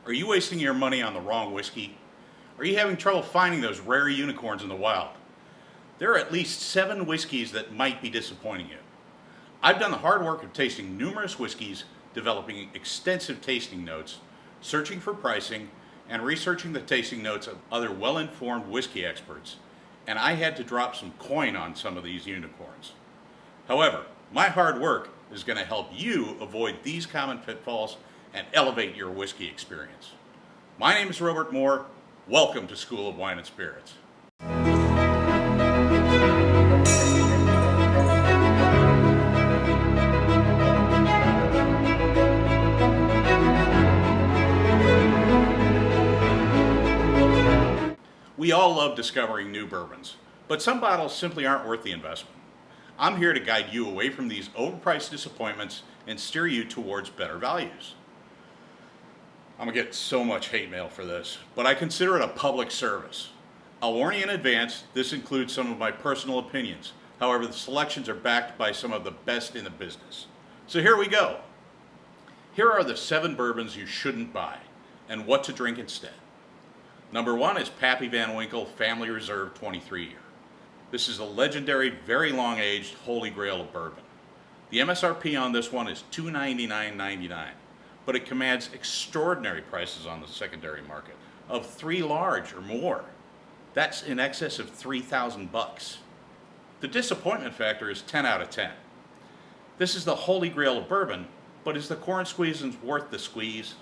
Are you wasting your money on the wrong whiskey? Are you having trouble finding those rare unicorns in the wild? There are at least 7 whiskeys that might be disappointing you. I've done the hard work of tasting numerous whiskeys, developing extensive tasting notes, searching for pricing, and researching the tasting notes of other well-informed whiskey experts, and I had to drop some coin on some of these unicorns. However, my hard work is going to help you avoid these common pitfalls and elevate your whiskey experience. My name is Robert Moore. Welcome to School of Wine and Spirits. We all love discovering new bourbons, but some bottles simply aren't worth the investment. I'm here to guide you away from these overpriced disappointments and steer you towards better values. I'm going to get so much hate mail for this, but I consider it a public service. I'll warn you in advance, this includes some of my personal opinions. However, the selections are backed by some of the best in the business. So here we go. Here are the 7 bourbons you shouldn't buy and what to drink instead. Number 1 is Pappy Van Winkle Family Reserve 23-year. This is a legendary, very long-aged holy grail of bourbon. The MSRP on this one is $299.99, but it commands extraordinary prices on the secondary market of 3 large or more. That's in excess of $3,000. The disappointment factor is 10 out of 10. This is the holy grail of bourbon, but is the corn squeezins worth the squeeze?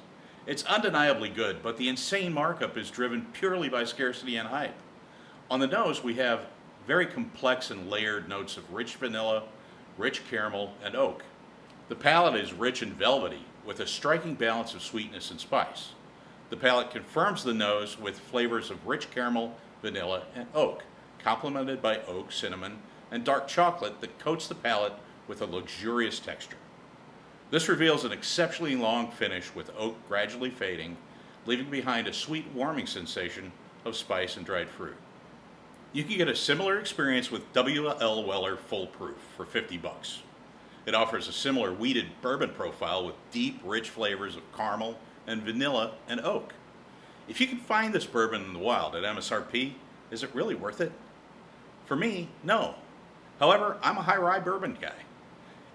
It's undeniably good, but the insane markup is driven purely by scarcity and hype. On the nose, we have very complex and layered notes of rich vanilla, rich caramel, and oak. The palate is rich and velvety, with a striking balance of sweetness and spice. The palate confirms the nose with flavors of rich caramel, vanilla, and oak, complemented by oak, cinnamon, and dark chocolate that coats the palate with a luxurious texture. This reveals an exceptionally long finish with oak gradually fading, leaving behind a sweet warming sensation of spice and dried fruit. You can get a similar experience with W.L. Weller Full Proof for $50. It offers a similar wheated bourbon profile with deep, rich flavors of caramel and vanilla and oak. If you can find this bourbon in the wild at MSRP, is it really worth it? For me, no. However, I'm a high rye bourbon guy.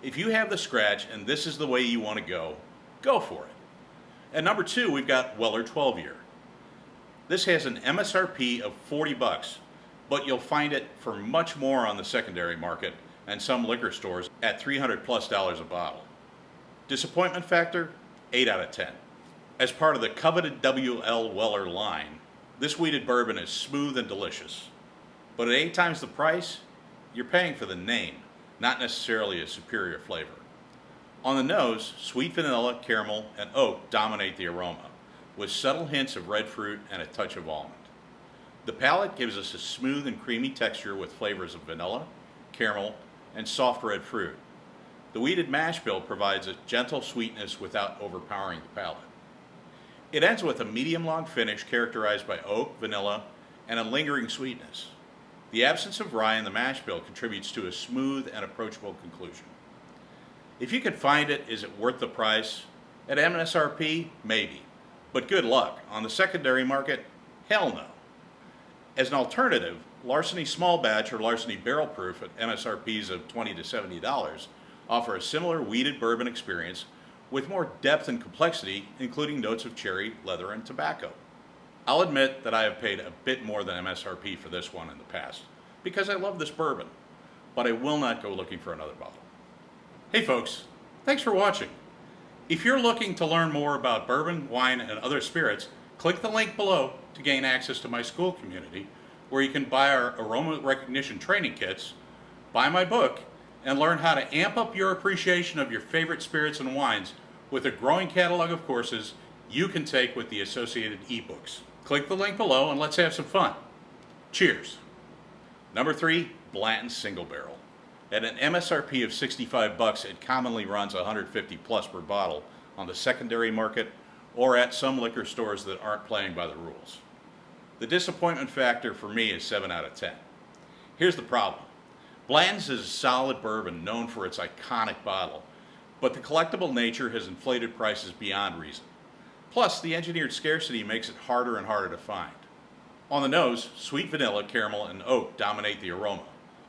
If you have the scratch and this is the way you want to go for it. At number 2, we've got Weller 12-year. This has an MSRP of $40, but you'll find it for much more on the secondary market and some liquor stores at $300+ a bottle. Disappointment factor, 8 out of 10. As part of the coveted W.L. Weller line, this wheated bourbon is smooth and delicious. But at 8 times the price, you're paying for the name, not necessarily a superior flavor. On the nose, sweet vanilla, caramel, and oak dominate the aroma, with subtle hints of red fruit and a touch of almond. The palate gives us a smooth and creamy texture with flavors of vanilla, caramel, and soft red fruit. The wheated mash bill provides a gentle sweetness without overpowering the palate. It ends with a medium-long finish characterized by oak, vanilla, and a lingering sweetness. The absence of rye in the mash bill contributes to a smooth and approachable conclusion. If you can find it, is it worth the price? At MSRP, maybe. But good luck. On the secondary market, hell no. As an alternative, Larceny Small Batch or Larceny Barrel Proof at MSRPs of $20 to $70 offer a similar wheated bourbon experience with more depth and complexity, including notes of cherry, leather, and tobacco. I'll admit that I have paid a bit more than MSRP for this one in the past, because I love this bourbon, but I will not go looking for another bottle. Hey folks, thanks for watching. If you're looking to learn more about bourbon, wine, and other spirits, click the link below to gain access to my school community, where you can buy our aroma recognition training kits, buy my book, and learn how to amp up your appreciation of your favorite spirits and wines with a growing catalog of courses you can take with the associated ebooks. Click the link below and let's have some fun. Cheers. Number 3, Blanton's Single Barrel. At an MSRP of $65, it commonly runs $150+ per bottle on the secondary market or at some liquor stores that aren't playing by the rules. The disappointment factor for me is 7 out of 10. Here's the problem. Blanton's is a solid bourbon known for its iconic bottle, but the collectible nature has inflated prices beyond reason. Plus, the engineered scarcity makes it harder and harder to find. On the nose, sweet vanilla, caramel, and oak dominate the aroma,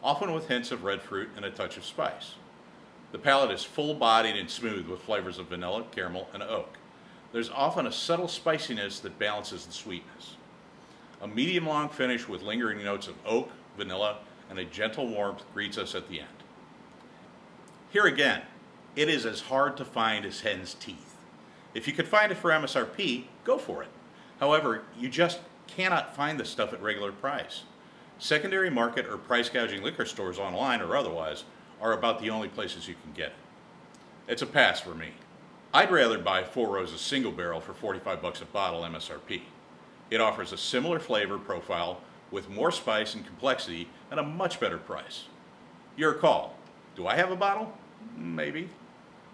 often with hints of red fruit and a touch of spice. The palate is full-bodied and smooth with flavors of vanilla, caramel, and oak. There's often a subtle spiciness that balances the sweetness. A medium-long finish with lingering notes of oak, vanilla, and a gentle warmth greets us at the end. Here again, it is as hard to find as hen's teeth. If you could find it for MSRP, go for it. However, you just cannot find this stuff at regular price. Secondary market or price gouging liquor stores online or otherwise are about the only places you can get it. It's a pass for me. I'd rather buy Four Roses single barrel for $45 a bottle MSRP. It offers a similar flavor profile with more spice and complexity at a much better price. Your call. Do I have a bottle? Maybe.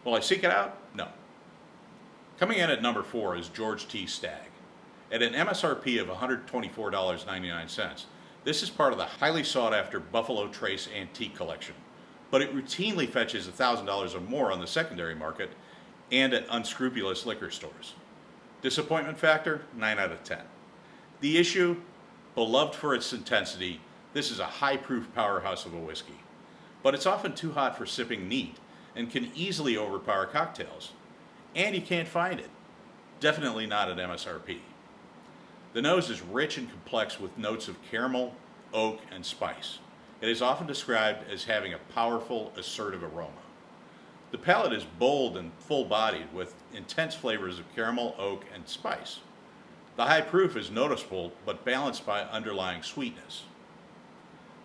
Will I seek it out? No. Coming in at number 4 is George T. Stagg. At an MSRP of $124.99, this is part of the highly sought after Buffalo Trace Antique Collection, but it routinely fetches $1,000 or more on the secondary market and at unscrupulous liquor stores. Disappointment factor, 9 out of 10. The issue, beloved for its intensity, this is a high-proof powerhouse of a whiskey, but it's often too hot for sipping neat and can easily overpower cocktails. And you can't find it. Definitely not at MSRP. The nose is rich and complex with notes of caramel, oak, and spice. It is often described as having a powerful, assertive aroma. The palate is bold and full-bodied with intense flavors of caramel, oak, and spice. The high proof is noticeable but balanced by underlying sweetness.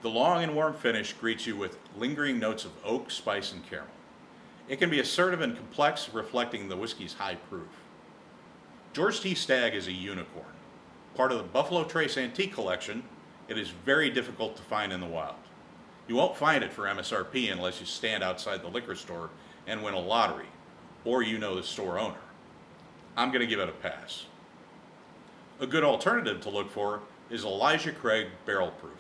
The long and warm finish greets you with lingering notes of oak, spice, and caramel. It can be assertive and complex, reflecting the whiskey's high proof. George T. Stagg is a unicorn. Part of the Buffalo Trace Antique Collection, it is very difficult to find in the wild. You won't find it for MSRP unless you stand outside the liquor store and win a lottery, or you know the store owner. I'm going to give it a pass. A good alternative to look for is Elijah Craig Barrel Proof.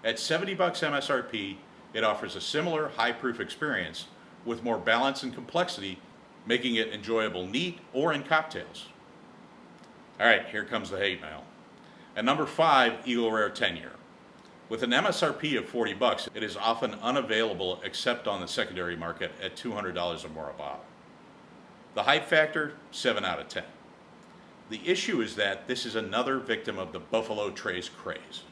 At $70 MSRP, it offers a similar high-proof experience with more balance and complexity, making it enjoyable neat or in cocktails. All right, here comes the hate mail. At number 5, Eagle Rare 10-year. With an MSRP of $40, it is often unavailable except on the secondary market at $200 or more a bottle. The hype factor, 7 out of 10. The issue is that this is another victim of the Buffalo Trace craze.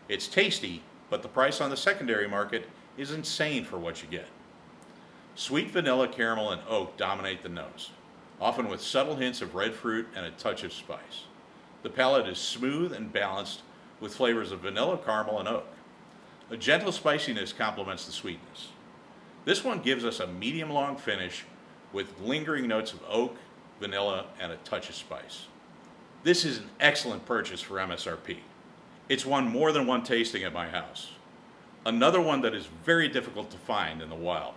It's tasty, but the price on the secondary market is insane for what you get. Sweet vanilla, caramel, and oak dominate the nose, often with subtle hints of red fruit and a touch of spice. The palate is smooth and balanced with flavors of vanilla, caramel, and oak. A gentle spiciness complements the sweetness. This one gives us a medium-long finish with lingering notes of oak, vanilla, and a touch of spice. This is an excellent purchase for MSRP. It's won more than one tasting at my house. Another one that is very difficult to find in the wild.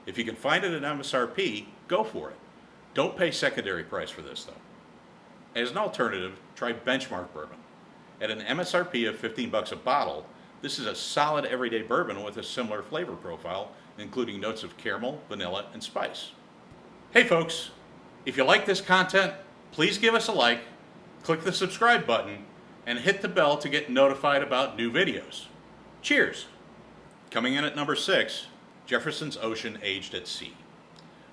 If you can find it at MSRP, go for it. Don't pay secondary price for this though. As an alternative, try Benchmark Bourbon. At an MSRP of $15 a bottle, this is a solid everyday bourbon with a similar flavor profile, including notes of caramel, vanilla, and spice. Hey folks, if you like this content, please give us a like, click the subscribe button, and hit the bell to get notified about new videos. Cheers! Coming in at number 6, Jefferson's Ocean Aged at Sea.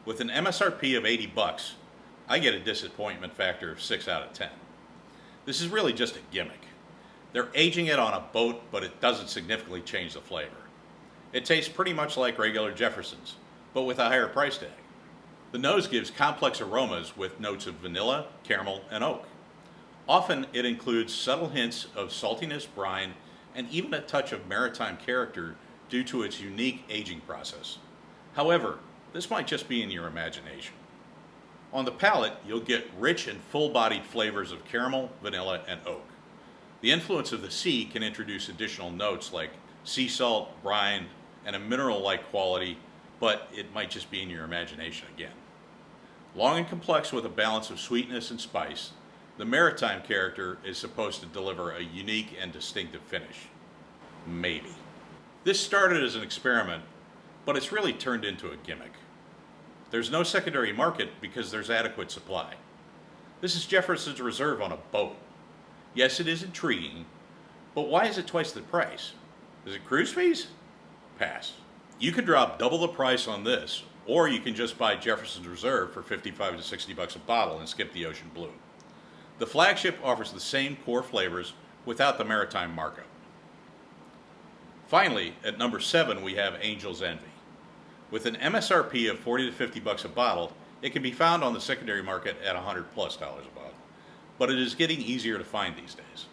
With an MSRP of $80, I get a disappointment factor of 6 out of 10. This is really just a gimmick. They're aging it on a boat, but it doesn't significantly change the flavor. It tastes pretty much like regular Jefferson's, but with a higher price tag. The nose gives complex aromas with notes of vanilla, caramel, and oak. Often it includes subtle hints of saltiness, brine, and even a touch of maritime character due to its unique aging process. However, this might just be in your imagination. On the palate, you'll get rich and full-bodied flavors of caramel, vanilla, and oak. The influence of the sea can introduce additional notes like sea salt, brine, and a mineral-like quality, but it might just be in your imagination again. Long and complex with a balance of sweetness and spice, the maritime character is supposed to deliver a unique and distinctive finish. Maybe. This started as an experiment, but it's really turned into a gimmick. There's no secondary market because there's adequate supply. This is Jefferson's Reserve on a boat. Yes, it is intriguing, but why is it twice the price? Is it cruise fees? Pass. You can drop double the price on this, or you can just buy Jefferson's Reserve for 55 to 60 bucks a bottle and skip the Ocean Blue. The flagship offers the same core flavors without the maritime markup. Finally, at number 7 we have Angel's Envy. With an MSRP of 40 to 50 bucks a bottle, it can be found on the secondary market at $100+ a bottle, but it is getting easier to find these days.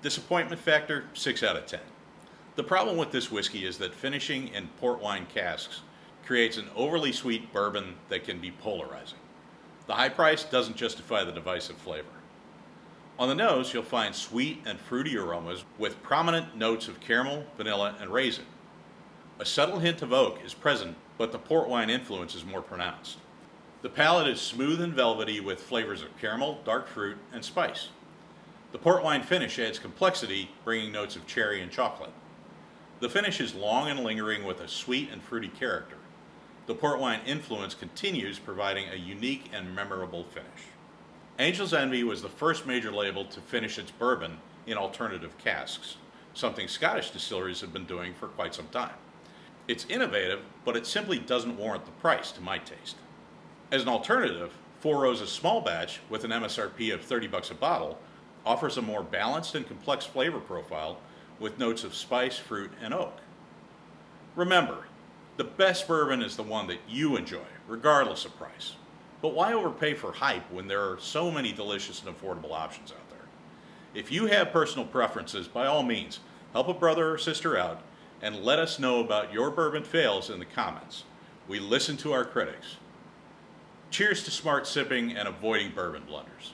Disappointment factor, 6 out of 10. The problem with this whiskey is that finishing in port wine casks creates an overly sweet bourbon that can be polarizing. The high price doesn't justify the divisive flavor. On the nose, you'll find sweet and fruity aromas with prominent notes of caramel, vanilla, and raisin. A subtle hint of oak is present, but the port wine influence is more pronounced. The palate is smooth and velvety with flavors of caramel, dark fruit, and spice. The port wine finish adds complexity, bringing notes of cherry and chocolate. The finish is long and lingering with a sweet and fruity character. The port wine influence continues, providing a unique and memorable finish. Angel's Envy was the first major label to finish its bourbon in alternative casks, something Scottish distilleries have been doing for quite some time. It's innovative, but it simply doesn't warrant the price to my taste. As an alternative, Four Roses Small Batch, with an MSRP of 30 bucks a bottle, offers a more balanced and complex flavor profile with notes of spice, fruit, and oak. Remember, the best bourbon is the one that you enjoy, regardless of price. But why overpay for hype when there are so many delicious and affordable options out there? If you have personal preferences, by all means, help a brother or sister out and let us know about your bourbon fails in the comments. We listen to our critics. Cheers to smart sipping and avoiding bourbon blunders.